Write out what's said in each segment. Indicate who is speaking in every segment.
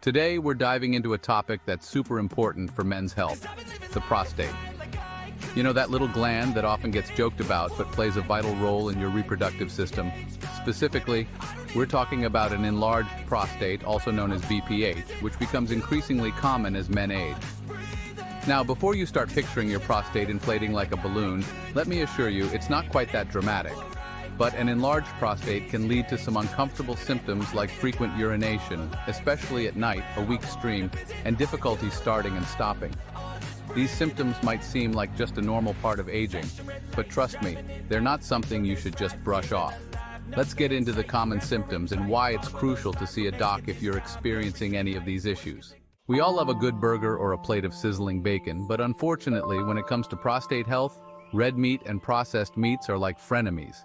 Speaker 1: Today, we're diving into a topic that's super important for men's health, the prostate. You know, that little gland that often gets joked about but plays a vital role in your reproductive system. Specifically, we're talking about an enlarged prostate, also known as BPH, which becomes increasingly common as men age. Now, before you start picturing your prostate inflating like a balloon, let me assure you it's not quite that dramatic. But an enlarged prostate can lead to some uncomfortable symptoms like frequent urination, especially at night, a weak stream, and difficulty starting and stopping. These symptoms might seem like just a normal part of aging, but trust me, they're not something you should just brush off. Let's get into the common symptoms and why it's crucial to see a doc if you're experiencing any of these issues. We all love a good burger or a plate of sizzling bacon, but unfortunately, when it comes to prostate health, red meat and processed meats are like frenemies.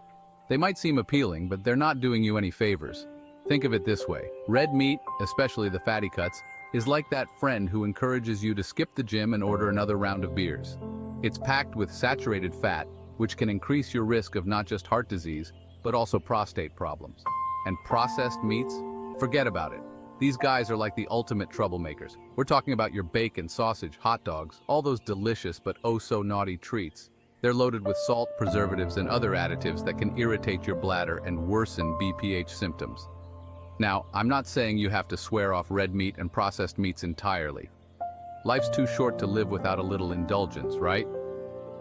Speaker 1: They might seem appealing, but they're not doing you any favors. Think of it this way. Red meat, especially the fatty cuts, is like that friend who encourages you to skip the gym and order another round of beers. It's packed with saturated fat, which can increase your risk of not just heart disease, but also prostate problems. And processed meats? Forget about it. These guys are like the ultimate troublemakers. We're talking about your bacon, sausage, hot dogs, all those delicious but oh so naughty treats. They're loaded with salt, preservatives, and other additives that can irritate your bladder and worsen BPH symptoms. Now, I'm not saying you have to swear off red meat and processed meats entirely. Life's too short to live without a little indulgence, right?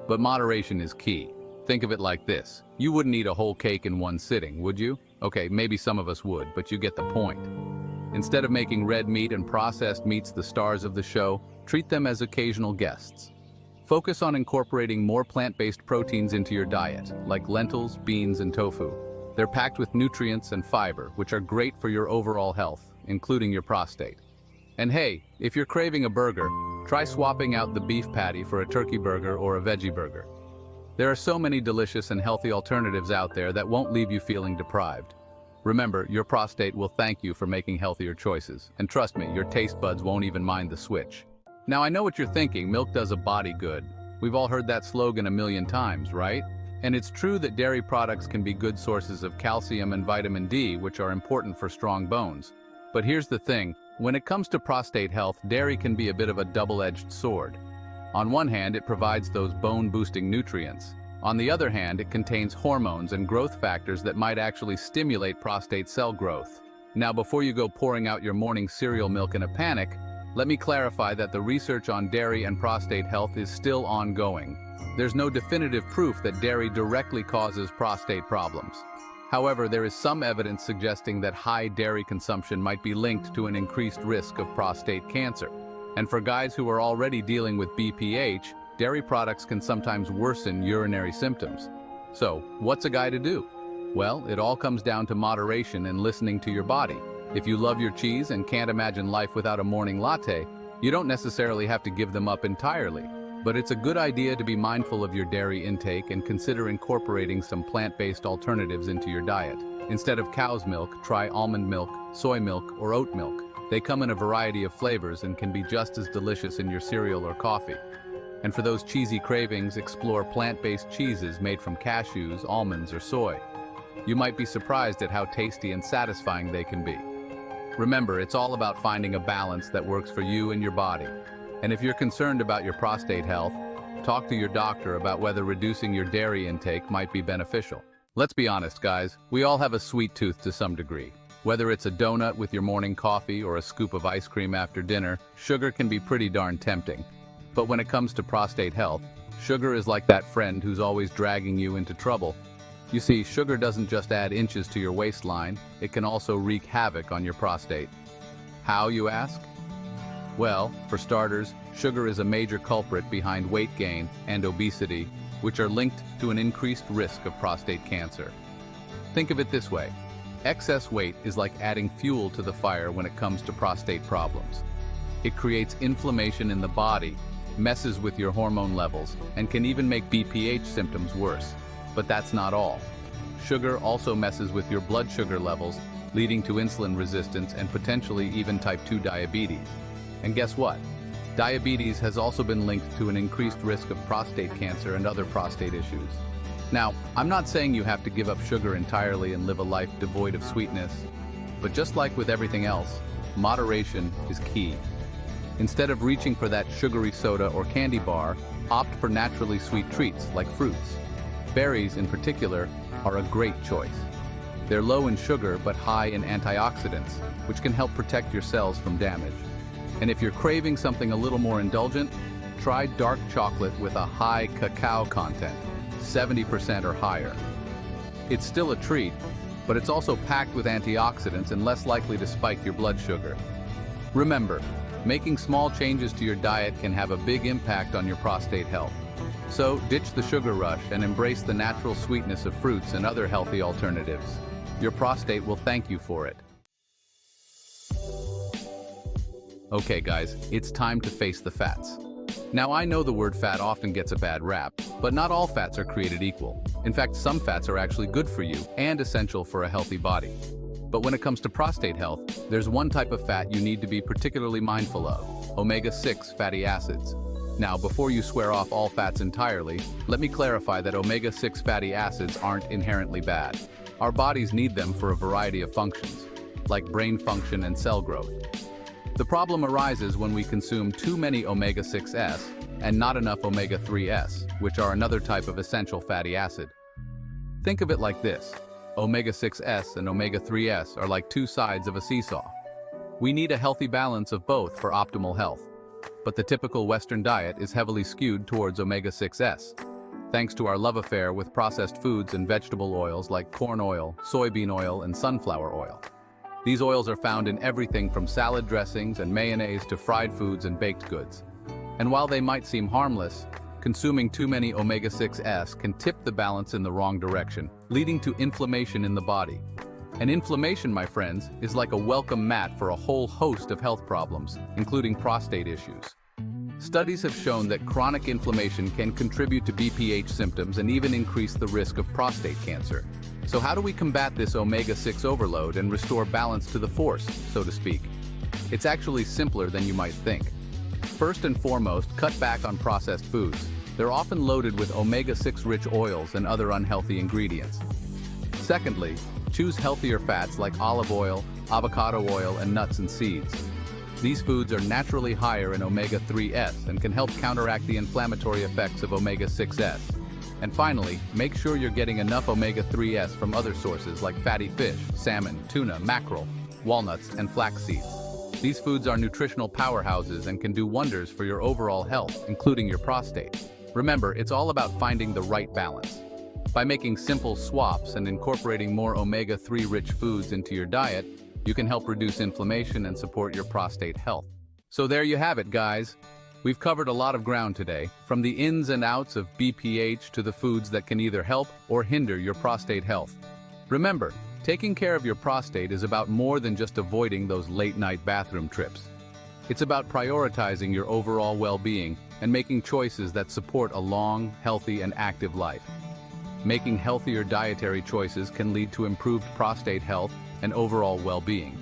Speaker 1: But moderation is key. Think of it like this. You wouldn't eat a whole cake in one sitting, would you? Okay, maybe some of us would, but you get the point. Instead of making red meat and processed meats the stars of the show, treat them as occasional guests. Focus on incorporating more plant-based proteins into your diet, like lentils, beans, and tofu. They're packed with nutrients and fiber, which are great for your overall health, including your prostate. And hey, if you're craving a burger, try swapping out the beef patty for a turkey burger or a veggie burger. There are so many delicious and healthy alternatives out there that won't leave you feeling deprived. Remember, your prostate will thank you for making healthier choices, and trust me, your taste buds won't even mind the switch. Now, I know what you're thinking, milk does a body good. We've all heard that slogan a million times, right? And it's true that dairy products can be good sources of calcium and vitamin D, which are important for strong bones. But here's the thing, when it comes to prostate health, dairy can be a bit of a double-edged sword. On one hand, it provides those bone-boosting nutrients. On the other hand, it contains hormones and growth factors that might actually stimulate prostate cell growth. Now, before you go pouring out your morning cereal milk in a panic, let me clarify that the research on dairy and prostate health is still ongoing. There's no definitive proof that dairy directly causes prostate problems. However, there is some evidence suggesting that high dairy consumption might be linked to an increased risk of prostate cancer. And for guys who are already dealing with BPH, dairy products can sometimes worsen urinary symptoms. So, what's a guy to do? Well, it all comes down to moderation and listening to your body. If you love your cheese and can't imagine life without a morning latte, you don't necessarily have to give them up entirely. But it's a good idea to be mindful of your dairy intake and consider incorporating some plant-based alternatives into your diet. Instead of cow's milk, try almond milk, soy milk, or oat milk. They come in a variety of flavors and can be just as delicious in your cereal or coffee. And for those cheesy cravings, explore plant-based cheeses made from cashews, almonds, or soy. You might be surprised at how tasty and satisfying they can be. Remember, it's all about finding a balance that works for you and your body. And if you're concerned about your prostate health, talk to your doctor about whether reducing your dairy intake might be beneficial. Let's be honest, guys, we all have a sweet tooth to some degree. Whether it's a donut with your morning coffee or a scoop of ice cream after dinner, sugar can be pretty darn tempting. But when it comes to prostate health, sugar is like that friend who's always dragging you into trouble. You see, sugar doesn't just add inches to your waistline, it can also wreak havoc on your prostate. How, you ask? Well, for starters, sugar is a major culprit behind weight gain and obesity, which are linked to an increased risk of prostate cancer. Think of it this way. Excess weight is like adding fuel to the fire when it comes to prostate problems. It creates inflammation in the body, messes with your hormone levels, and can even make BPH symptoms worse. But that's not all. Sugar also messes with your blood sugar levels, leading to insulin resistance and potentially even type 2 diabetes. And guess what? Diabetes has also been linked to an increased risk of prostate cancer and other prostate issues. Now, I'm not saying you have to give up sugar entirely and live a life devoid of sweetness, but just like with everything else, moderation is key. Instead of reaching for that sugary soda or candy bar, opt for naturally sweet treats like fruits. Berries, in particular, are a great choice. They're low in sugar but high in antioxidants, which can help protect your cells from damage. And if you're craving something a little more indulgent, try dark chocolate with a high cacao content, 70% or higher. It's still a treat, but it's also packed with antioxidants and less likely to spike your blood sugar. Remember, making small changes to your diet can have a big impact on your prostate health. So ditch the sugar rush and embrace the natural sweetness of fruits and other healthy alternatives. Your prostate will thank you for it. Okay guys, it's time to face the fats. Now I know the word fat often gets a bad rap, but not all fats are created equal. In fact, some fats are actually good for you and essential for a healthy body. But when it comes to prostate health, there's one type of fat you need to be particularly mindful of: omega-6 fatty acids. Now, before you swear off all fats entirely, let me clarify that omega-6 fatty acids aren't inherently bad. Our bodies need them for a variety of functions, like brain function and cell growth. The problem arises when we consume too many omega-6s and not enough omega-3s, which are another type of essential fatty acid. Think of it like this: omega-6s and omega-3s are like two sides of a seesaw. We need a healthy balance of both for optimal health. But the typical Western diet is heavily skewed towards omega-6s, thanks to our love affair with processed foods and vegetable oils like corn oil, soybean oil, and sunflower oil. These oils are found in everything from salad dressings and mayonnaise to fried foods and baked goods. And while they might seem harmless, consuming too many omega-6s can tip the balance in the wrong direction, leading to inflammation in the body. And inflammation, my friends, is like a welcome mat for a whole host of health problems, including prostate issues. Studies have shown that chronic inflammation can contribute to BPH symptoms and even increase the risk of prostate cancer. So how do we combat this omega-6 overload and restore balance to the force, so to speak? It's actually simpler than you might think. First and foremost, cut back on processed foods. They're often loaded with omega-6 rich oils and other unhealthy ingredients. Secondly, choose healthier fats like olive oil, avocado oil, and nuts and seeds. These foods are naturally higher in omega-3s and can help counteract the inflammatory effects of omega-6s. And finally, make sure you're getting enough omega-3s from other sources like fatty fish, salmon, tuna, mackerel, walnuts, and flax seeds. These foods are nutritional powerhouses and can do wonders for your overall health, including your prostate. Remember, it's all about finding the right balance. By making simple swaps and incorporating more omega-3 rich foods into your diet, you can help reduce inflammation and support your prostate health. So there you have it, guys. We've covered a lot of ground today, from the ins and outs of BPH to the foods that can either help or hinder your prostate health. Remember, taking care of your prostate is about more than just avoiding those late-night bathroom trips. It's about prioritizing your overall well-being and making choices that support a long, healthy, and active life. Making healthier dietary choices can lead to improved prostate health and overall well-being.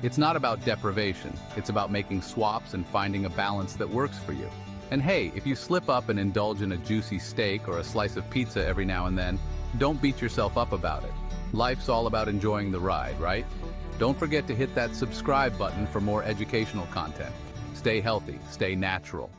Speaker 1: It's not about deprivation, it's about making swaps and finding a balance that works for you. And hey, if you slip up and indulge in a juicy steak or a slice of pizza every now and then, don't beat yourself up about it. Life's all about enjoying the ride, right? Don't forget to hit that subscribe button for more educational content. Stay healthy, stay natural.